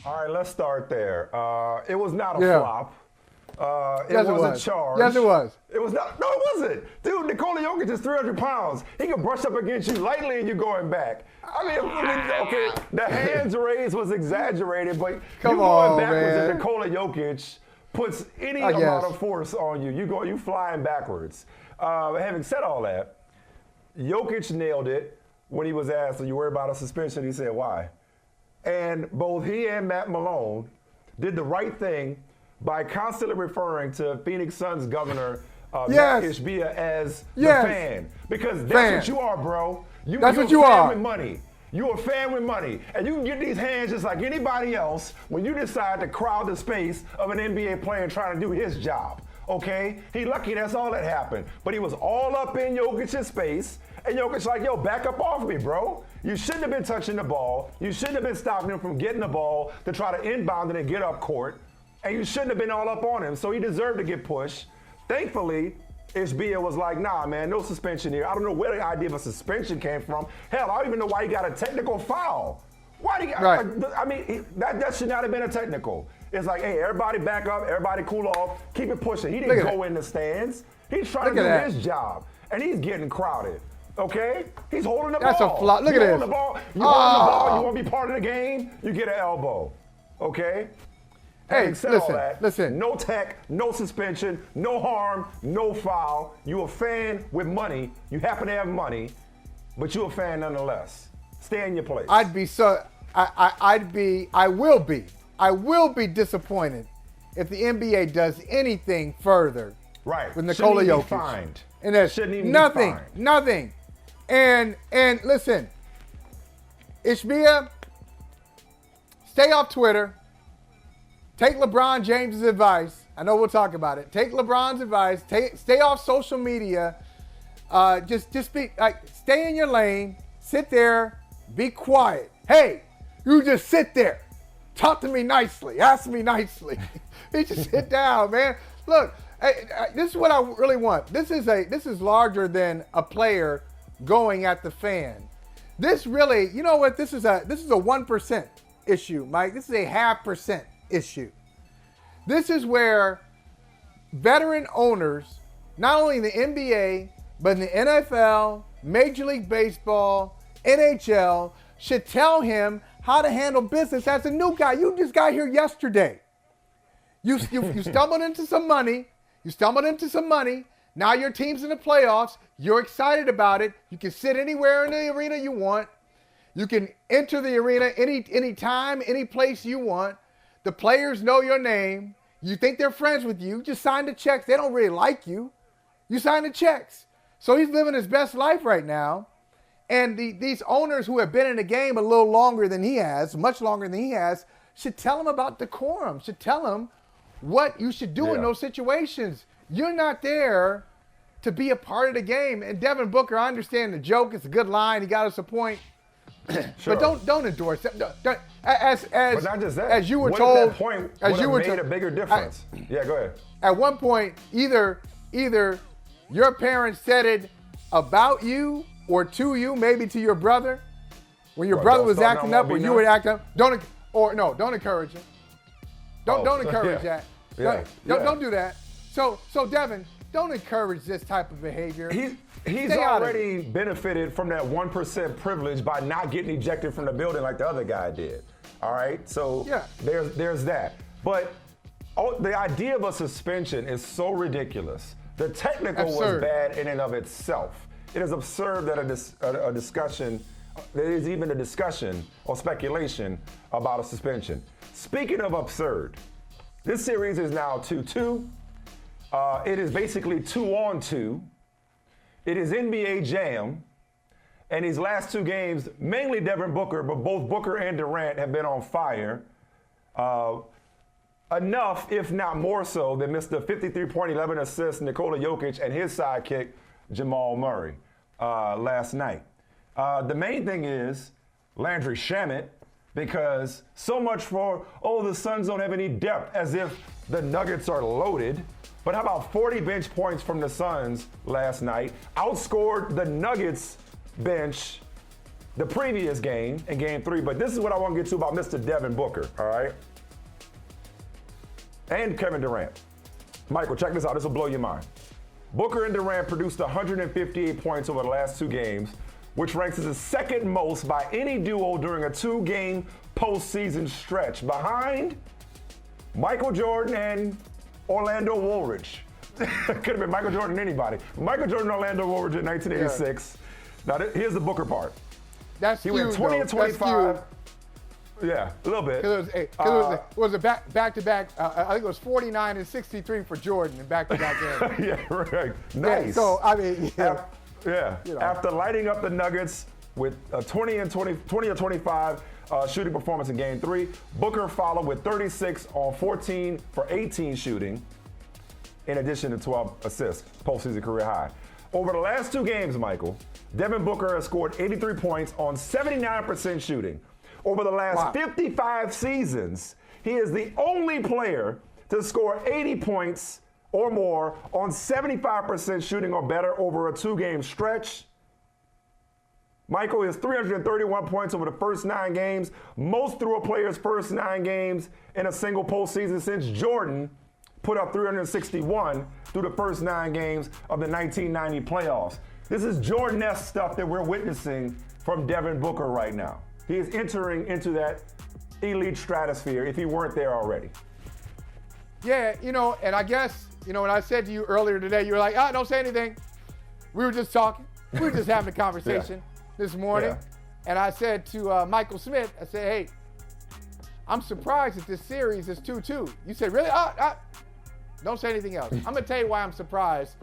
All right, let's start there. It was not a flop. Yes, it was a charge. Yes, it was. It was not. No, it wasn't. Dude, Nikola Jokic is 300 pounds. He can brush up against you lightly and you're going back. I mean, okay, the hands raised was exaggerated, but Come you on, going backwards man. and Nikola Jokic puts any amount of force on you. You flying backwards. Having said all that, Jokic nailed it when he was asked, "Are you worried about a suspension?" He said, "Why?" And both he and Matt Malone did the right thing by constantly referring to Phoenix Suns governor Matt Ishbia as the fan. Because that's what you are, bro. That's what you are. are. With money. You're a fan with money. And you can get these hands just like anybody else when you decide to crowd the space of an NBA player trying to do his job. Okay? He lucky that's all that happened. But he was all up in Jokic's space. And Jokic's like, yo, back up off me, bro. You shouldn't have been touching the ball. You shouldn't have been stopping him from getting the ball to try to inbound it and get up court. And you shouldn't have been all up on him. So he deserved to get pushed. Thankfully, Ishbia was like, nah, man, no suspension here. I don't know where the idea of a suspension came from. Hell, I don't even know why he got a technical foul. Why do you? Right. I mean, that should not have been a technical. It's like, hey, everybody back up, everybody cool off, keep it pushing. He didn't go in the stands. He's trying to do his job, and he's getting crowded. Okay? He's holding the ball. That's a flop. Look at this. You holding the ball, you want to be part of the game, you get an elbow. Okay? Hey, listen. No tech, no suspension, no harm, no foul. You a fan with money. You happen to have money, but you a fan nonetheless. Stay in your place. I will be disappointed if the NBA does anything further with Nikola Jokic. Fined. And there's Shouldn't even nothing. be fined. And listen, Ishbia, stay off Twitter. Take LeBron James's advice. I know we'll talk about it. Take LeBron's advice. Stay off social media. Just be like, stay in your lane. Sit there. Be quiet. Hey, you just sit there. Talk to me nicely. Ask me nicely. You just sit down, man. Look, this is what I really want. This is larger than a player going at the fan. This really, you know what? This is a 1% issue, Mike. This is a 0.5% issue. This is where veteran owners, not only in the NBA, but in the NFL, Major League Baseball, NHL, should tell him how to handle business as a new guy. You just got here yesterday. You stumbled into some money. Now your team's in the playoffs. You're excited about it. You can sit anywhere in the arena you want. You can enter the arena any time, any place you want. The players know your name. You think they're friends with you. Just sign the checks. They don't really like you. You sign the checks. So he's living his best life right now. And these owners who have been in the game a little longer than he has, much longer than he has, should tell him about decorum, should tell him what you should do in those situations. You're not there to be a part of the game. And Devin Booker, I understand the joke. It's a good line. He got us a point. Sure. But don't endorse that. But not just that. As you were told, at that point, as you were made a bigger difference. Yeah, go ahead. At one point, either your parents said it about you or to you, maybe to your brother, when your brother was acting up, or you were acting up. Don't encourage him. Don't encourage that. Don't do that. So Devin, don't encourage this type of behavior. He's already benefited from that 1% privilege by not getting ejected from the building like the other guy did. All right? So there's that. But the idea of a suspension is so ridiculous. The technical was bad in and of itself. It is absurd that a discussion, there is even a discussion or speculation about a suspension. Speaking of absurd, this series is now 2-2. It is basically 2-on-2. It is NBA Jam, and these last two games, mainly Devin Booker, but both Booker and Durant have been on fire. Enough, if not more so, than Mr. 53-point, 11 assists Nikola Jokic and his sidekick, Jamal Murray, last night. The main thing is Landry Shamet, because so much for, the Suns don't have any depth, as if the Nuggets are loaded. But how about 40 bench points from the Suns last night? Outscored the Nuggets bench the previous game in Game 3, but this is what I want to get to about Mr. Devin Booker, all right? And Kevin Durant. Michael, check this out. This will blow your mind. Booker and Durant produced 158 points over the last 2 games, which ranks as the second most by any duo during a 2-game postseason stretch, behind Michael Jordan and Orlando Woolridge. Could have been Michael Jordan and anybody. Michael Jordan and Orlando Woolridge in 1986. Yeah. Now, here's the Booker part. That's he went 20 and 25. Yeah, a little bit. It was a back-to-back. I think it was 49 and 63 for Jordan in back-to-back games. Yeah, right. Nice. Yeah, so, I mean, After lighting up the Nuggets with a 20 or 25 shooting performance in Game 3, Booker followed with 36 on 14 for 18 shooting, in addition to 12 assists, postseason career high. Over the last 2 games, Michael, Devin Booker has scored 83 points on 79% shooting. Over the last 55 seasons, he is the only player to score 80 points or more on 75% shooting or better over a 2-game stretch. Michael is 331 points over the first 9 games, most through a player's first 9 games in a single postseason since Jordan put up 361 through the first 9 games of the 1990 playoffs. This is Jordan-esque stuff that we're witnessing from Devin Booker right now. He is entering into that elite stratosphere if he weren't there already. Yeah, and I guess, when I said to you earlier today, you were like, don't say anything. We were just talking. We were just having a conversation this morning. Yeah. And I said to Michael Smith, I said, hey, I'm surprised that this series is 2-2. You said, really? Don't say anything else. I'm going to tell you why I'm surprised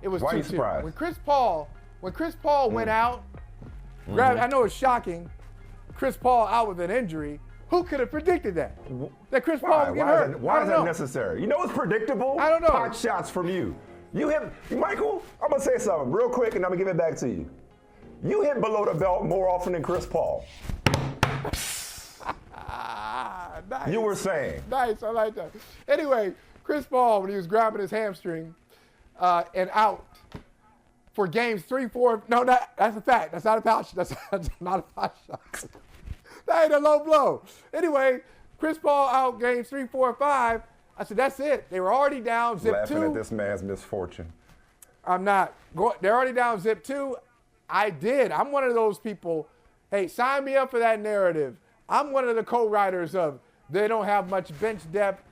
it was 2-2. Why are you surprised? When Chris Paul went out, I know it's shocking, Chris Paul out with an injury. Who could have predicted that? That Chris Paul would get hurt? Why is that necessary? You know what's predictable? I don't know. Pot shots from you. You hit, Michael, I'm going to say something real quick and I'm going to give it back to you. You hit below the belt more often than Chris Paul. Nice. You were saying. Nice, I like that. Anyway, Chris Paul, when he was grabbing his hamstring and out for games 3, 4, that's a fact. That's not a foul shot. That's not a foul shot. That ain't a low blow. Anyway, Chris Paul out games 3, 4, 5. I said, that's it. They were already down zip 2. Laughing at this man's misfortune. I'm not. They're already down zip 2. I'm one of those people, hey, sign me up for that narrative. I'm one of the co-writers of they don't have much bench depth.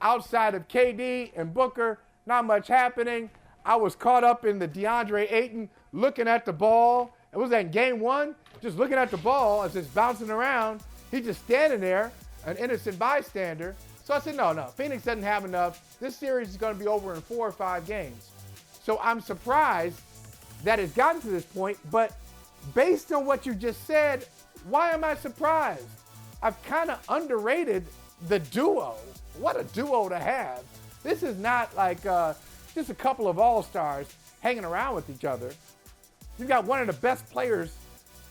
Outside of KD and Booker, not much happening. I was caught up in the DeAndre Ayton looking at the ball. It was that in Game 1, just looking at the ball as it's bouncing around. He's just standing there, an innocent bystander. So I said, no, Phoenix doesn't have enough. This series is going to be over in 4 or 5 games. So I'm surprised that it's gotten to this point, but based on what you just said, why am I surprised? I've kind of underrated the duo. What a duo to have. This is not like just a couple of all-stars hanging around with each other. You've got one of the best players,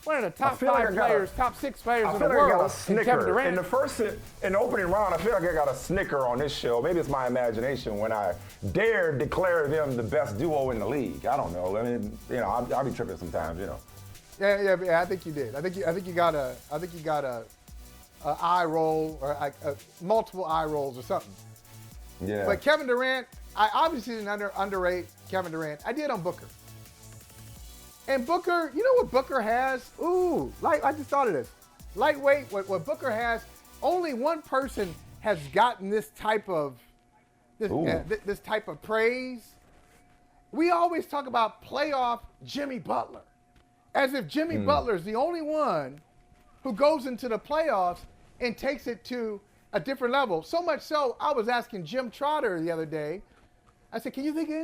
one of the top 5 players, top 6 players in the world. I got a snicker. In the opening round, I feel like I got a snicker on this show. Maybe it's my imagination when I dared declare them the best duo in the league. I don't know. I mean, I'll be tripping sometimes, Yeah, I think you did. I think you got a eye roll or multiple eye rolls or something. Yeah. But Kevin Durant, I obviously didn't underrate Kevin Durant. I did on Booker. And Booker, you know what Booker has? I just thought of this. Lightweight, what Booker has, only one person has gotten this type of praise. We always talk about playoff Jimmy Butler, as if Jimmy Butler is the only one who goes into the playoffs and takes it to a different level. So much so, I was asking Jim Trotter the other day, I said, can you think of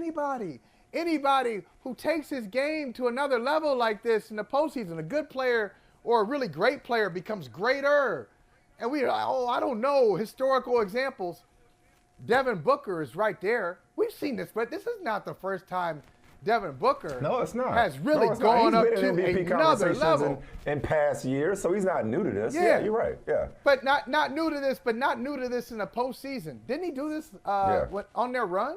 anybody who takes his game to another level like this in the postseason? A good player or a really great player becomes greater. And we I don't know, historical examples. Devin Booker is right there. We've seen this, but this is not the first time Devin Booker has really gone up to another level in past years, so he's not new to this. Yeah, you're right. Yeah, but not new to this. But not new to this in the postseason. Didn't he do this on their run?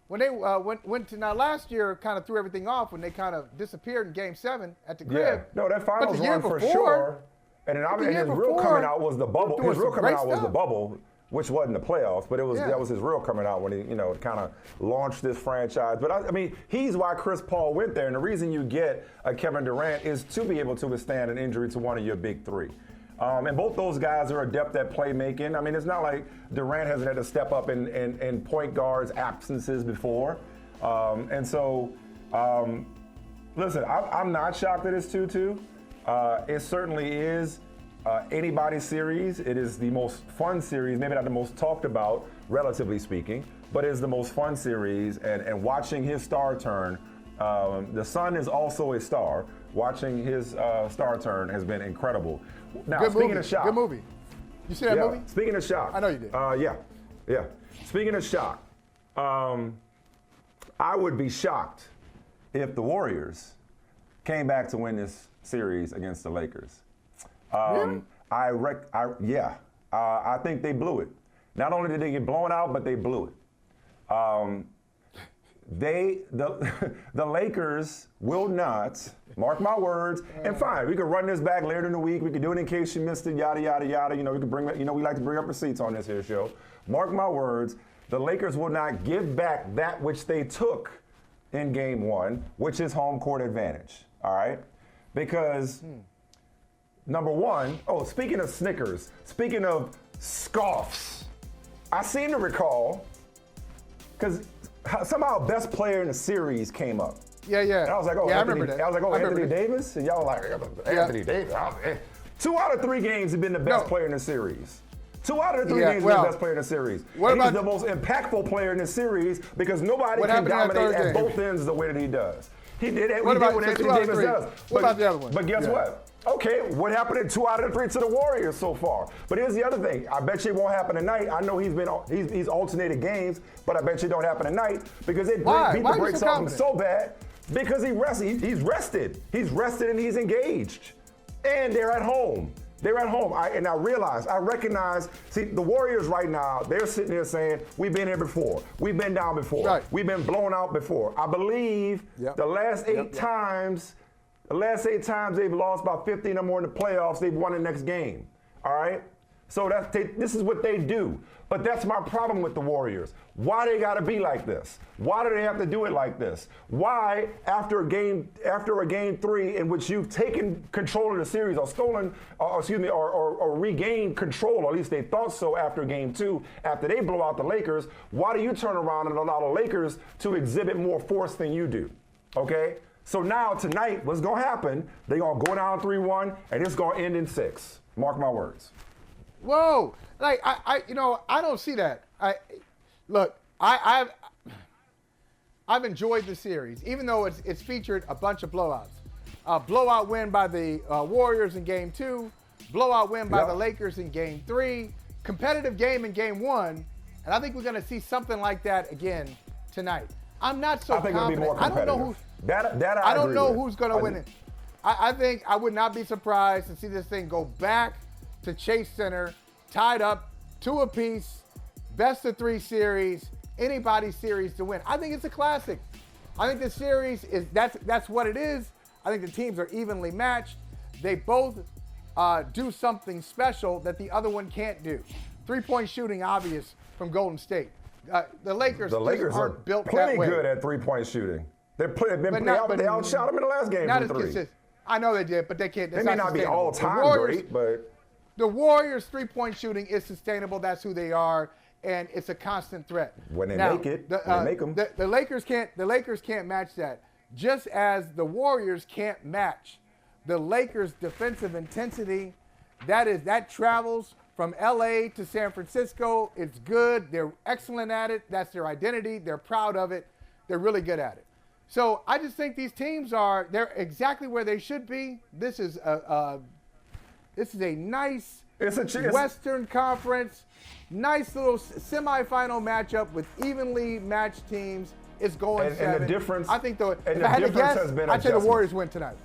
when they went to now last year, kind of threw everything off when they kind of disappeared in Game 7 at the crib. Yeah, no, that finals year run for before, sure. And then his real coming out was the bubble. His real coming out was the bubble, which wasn't the playoffs, but that was his real coming out when he kind of launched this franchise. But I mean, he's why Chris Paul went there, and the reason you get a Kevin Durant is to be able to withstand an injury to one of your big three. And both those guys are adept at playmaking. I mean, it's not like Durant hasn't had to step up in point guards' absences before. Listen, I'm not shocked that it's 2-2. It certainly is anybody's series. It is the most fun series, maybe not the most talked about, relatively speaking, but it's the most fun series. And watching his star turn, the sun is also a star. Watching his star turn has been incredible. Now, speaking of shock. Good movie. You see that movie? Speaking of shock. I know you did. Yeah. Speaking of shock, I would be shocked if the Warriors came back to win this series against the Lakers. Really? I think they blew it. Not only did they get blown out, but they blew it. The Lakers will not, mark my words, and fine, we can run this back later in the week. We can do it in case you missed it, yada, yada, yada. We can bring, we like to bring up receipts on this here show. Mark my words, the Lakers will not give back that which they took in Game 1, which is home court advantage, all right? Because, number one, speaking of Snickers, speaking of scoffs, I seem to recall, because somehow best player in the series came up. Yeah. And I was like, I remember that. I was like, Anthony Davis? And y'all were like, Anthony Davis. 2 out of 3 games have been the best player in the series. 2 out of the 3 games have been the best player in the series. He's the most impactful player in the series because nobody can dominate at both ends the way that he does. He did what Anthony Davis does. What about the other one? But guess what? Okay, what happened in 2 out of the 3 to the Warriors so far? But here's the other thing. I bet you it won't happen tonight. I know he's alternated games, but I bet you it don't happen tonight because they beat the brakes off him so bad because he's rested. He's rested and he's engaged. And they're at home. I recognize, the Warriors right now, they're sitting there saying, we've been here before. We've been down before. Right. We've been blown out before. I believe the last 8 times they've lost by 15 or more in the playoffs, they've won the next game. All right? So this is what they do. But that's my problem with the Warriors. Why they got to be like this? Why do they have to do it like this? Why, after a game 3 in which you've taken control of the series or regained control, or at least they thought so after game 2, after they blow out the Lakers, why do you turn around and allow the Lakers to exhibit more force than you do? Okay? So now tonight, what's going to happen, they're going to go down 3-1, and it's going to end in 6. Mark my words. Whoa. Like, I don't see that. I've enjoyed the series, even though it's featured a bunch of blowouts. Blowout win by the Warriors in Game 2, blowout win by the Lakers in Game 3, competitive game in Game 1, and I think we're going to see something like that again tonight. I'm not so confident. It'll be more competitive. I don't know who's going to win it. I think I would not be surprised to see this thing go back to Chase Center, tied up 2 apiece, best of 3 series, anybody's series to win. I think it's a classic. I think the series that's what it is. I think the teams are evenly matched. They both do something special that the other one can't do. 3-point shooting, obvious from Golden State. The Lakers aren't built that way. Plenty good at 3-point shooting. They outshot them in the last game from 3. I know they did, but they can't. They may not be all-time great, but the Warriors' 3-point shooting is sustainable. That's who they are, and it's a constant threat. When they make it, they make them. The Lakers can't match that. Just as the Warriors can't match the Lakers' defensive intensity. That travels from LA to San Francisco. It's good. They're excellent at it. That's their identity. They're proud of it. They're really good at it. So I just think these teams they're exactly where they should be. This is a nice Western Conference, nice little semifinal matchup with evenly matched teams. It's going 7. And the difference, I think has been adjustments. I'd say the Warriors win tonight.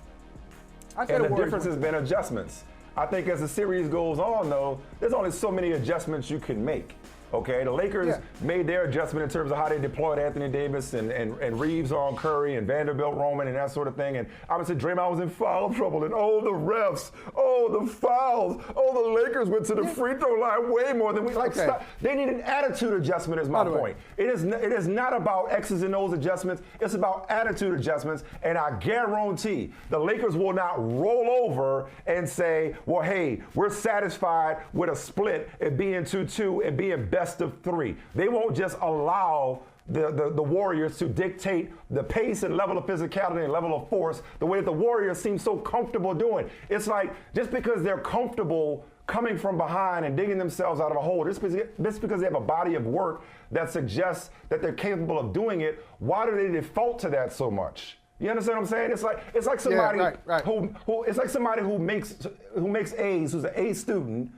And the difference has been adjustments. I think as the series goes on, though, there's only so many adjustments you can make. Okay, the Lakers made their adjustment in terms of how they deployed Anthony Davis and Reeves on Curry and Vanderbilt Roman and that sort of thing. And obviously Draymond was in foul trouble. And the refs, the fouls, the Lakers went to the free throw line way more than we like. Stop. They need an attitude adjustment. Is my point. It is not about X's and O's adjustments. It's about attitude adjustments. And I guarantee the Lakers will not roll over and say, well, hey, we're satisfied with a split and being 2-2 and being best of 3. They won't just allow the Warriors to dictate the pace and level of physicality and level of force the way that the Warriors seem so comfortable doing. It's like just because they're comfortable coming from behind and digging themselves out of a hole, just because they have a body of work that suggests that they're capable of doing it, why do they default to that so much? You understand what I'm saying? It's like somebody who it's like somebody who makes A's, who's an A student,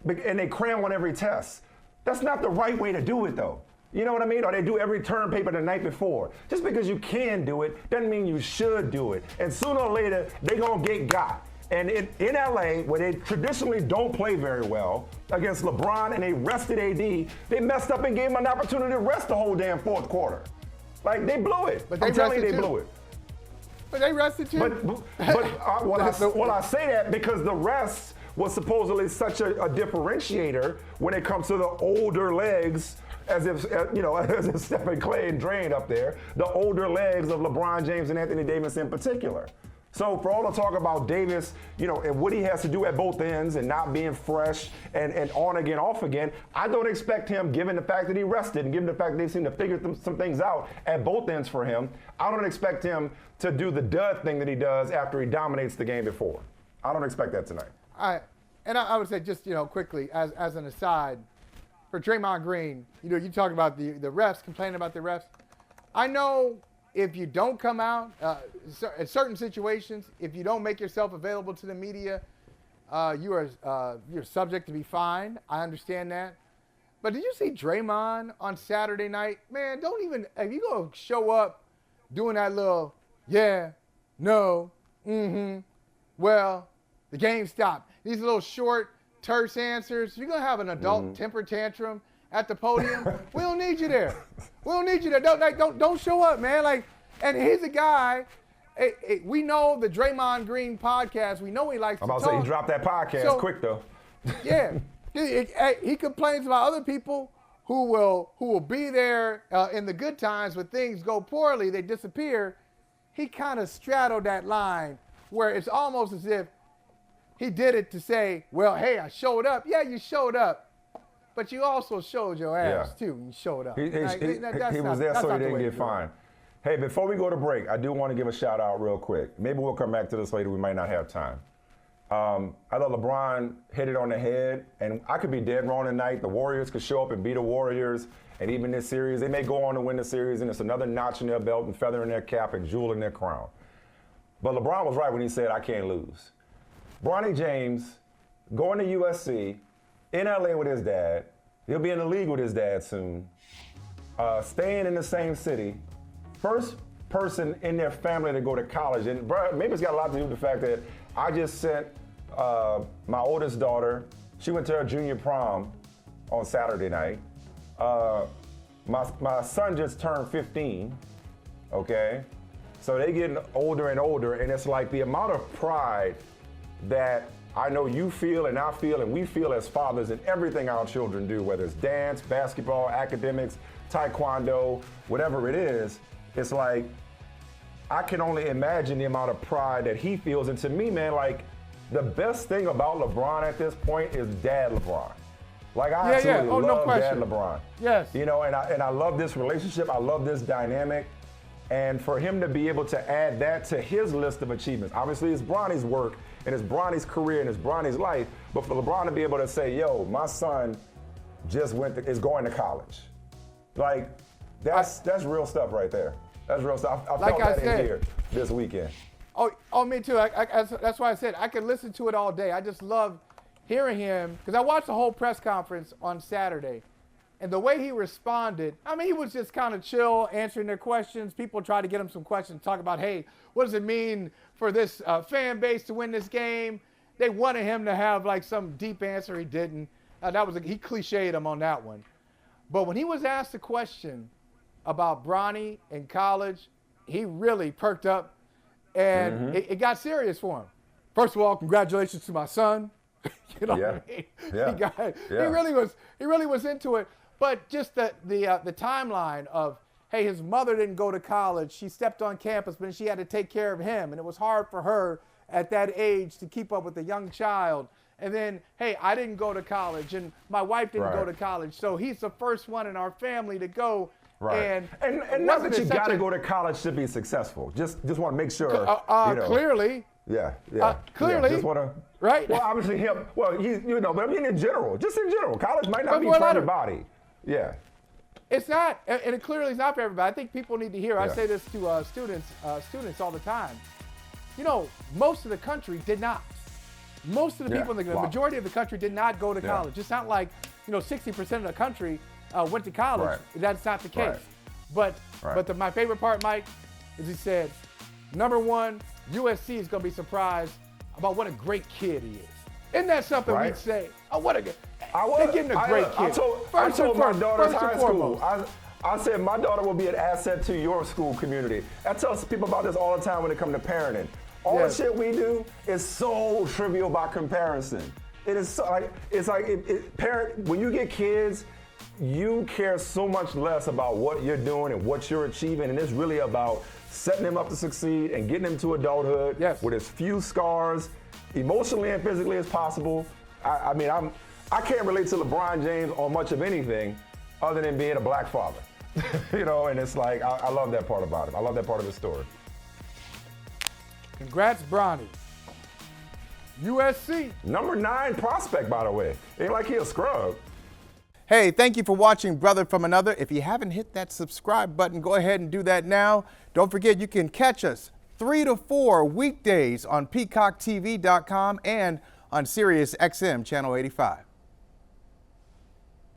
and they cram on every test. That's not the right way to do it, though. You know what I mean? Or they do every term paper the night before. Just because you can do it doesn't mean you should do it. And sooner or later, they're going to get got. And in LA, where they traditionally don't play very well against LeBron and they rested AD, they messed up and gave him an opportunity to rest the whole damn fourth quarter. Like, they blew it. But I'm telling you, they blew it. But they rested too. Well, I say that because the rest was supposedly such a differentiator when it comes to the older legs, as if Stephen Clay and Drain up there, the older legs of LeBron James and Anthony Davis in particular. So for all the talk about Davis, and what he has to do at both ends and not being fresh and on again, off again, I don't expect him, given the fact that he rested and given the fact that they seem to figure some things out at both ends for him, I don't expect him to do the dud thing that he does after he dominates the game before. I don't expect that tonight. I would say just, quickly, as an aside, for Draymond Green, you talk about the refs, complaining about the refs. I know if you don't come out, in certain situations, if you don't make yourself available to the media, you're subject to be fined. I understand that. But did you see Draymond on Saturday night? Man, if you go show up doing that little, yeah, no, well, the game stopped. These little short, terse answers. You're going to have an adult temper tantrum at the podium. We don't need you there. We don't need you there. Don't show up, man. And he's a guy. We know the Draymond Green podcast. We know he likes to talk. I'm about to say he dropped that podcast quick though. Yeah, he complains about other people who will be there in the good times when things go poorly. They disappear. He kind of straddled that line where it's almost as if he did it to say, well, hey, I showed up. Yeah, you showed up. But you also showed your ass, too. You showed up. He was there so he didn't get fined. Hey, before we go to break, I do want to give a shout-out real quick. Maybe we'll come back to this later. We might not have time. I thought LeBron hit it on the head, and I could be dead wrong tonight. The Warriors could show up and beat the Warriors, and even this series, they may go on to win the series, and it's another notch in their belt and feather in their cap and jewel in their crown. But LeBron was right when he said, I can't lose. Bronny James going to USC, in LA with his dad. He'll be in the league with his dad soon. Staying in the same city. First person in their family to go to college. And maybe it's got a lot to do with the fact that I just sent my oldest daughter, she went to her junior prom on Saturday night. My son just turned 15, okay? So they getting older and older, and it's like the amount of pride that I know you feel and I feel and we feel as fathers in everything our children do, whether it's dance, basketball, academics, taekwondo, whatever it is. It's like, I can only imagine the amount of pride that he feels. And to me, man, like, the best thing about LeBron at this point is Dad LeBron. Like, I absolutely love Dad LeBron. Yes. And I love this relationship. I love this dynamic. And for him to be able to add that to his list of achievements, obviously it's Bronny's work and it's Bronny's career and it's Bronny's life, but for LeBron to be able to say, yo, my son just is going to college. Like, that's real stuff right there. That's real stuff. I felt that in here this weekend. Oh, me too. That's why I said I could listen to it all day. I just love hearing him, because I watched the whole press conference on Saturday. And the way he responded, I mean, he was just kind of chill, answering their questions. People tried to get him some questions, talk about, hey, what does it mean for this fan base to win this game? They wanted him to have like some deep answer. He didn't. He cliched him on that one. But when he was asked a question about Bronny in college, he really perked up, and it got serious for him. First of all, congratulations to my son. You know what I mean? Yeah. He really was into it. But just the timeline of, hey, his mother didn't go to college. She stepped on campus, but she had to take care of him, and it was hard for her at that age to keep up with a young child. And then, hey, I didn't go to college, and my wife didn't go to college, so he's the first one in our family to go. Right. And not that you got to go to college to be successful. Just want to make sure. Clearly. Clearly. Just want to. Right. Well, obviously him. Well, but I mean in general. Just in general, college might not be for everybody. Yeah. It's not, and it clearly is not for everybody. I think people need to hear. I say this to students all the time. You know, most of the country did not. Most of the people, the majority of the country did not go to college. It's not like 60% of the country went to college. Right. That's not the case. But my favorite part, Mike, is he said, number one, USC is going to be surprised about what a great kid he is. Isn't that something we'd say? Oh, what a good. They're getting a great kid. I told my daughter's high school. I said my daughter will be an asset to your school community. I tell people about this all the time when it comes to parenting. All the shit we do is so trivial by comparison. It is so, when you get kids, you care so much less about what you're doing and what you're achieving, and it's really about setting them up to succeed and getting them to adulthood with as few scars, emotionally and physically as possible. I can't relate to LeBron James on much of anything other than being a black father. And it's like, I love that part about him. I love that part of his story. Congrats, Bronny. USC. Number 9 prospect, by the way. Ain't like he a scrub. Hey, thank you for watching Brother from Another. If you haven't hit that subscribe button, go ahead and do that now. Don't forget, you can catch us 3 to 4 weekdays on PeacockTV.com and on Sirius XM Channel 85.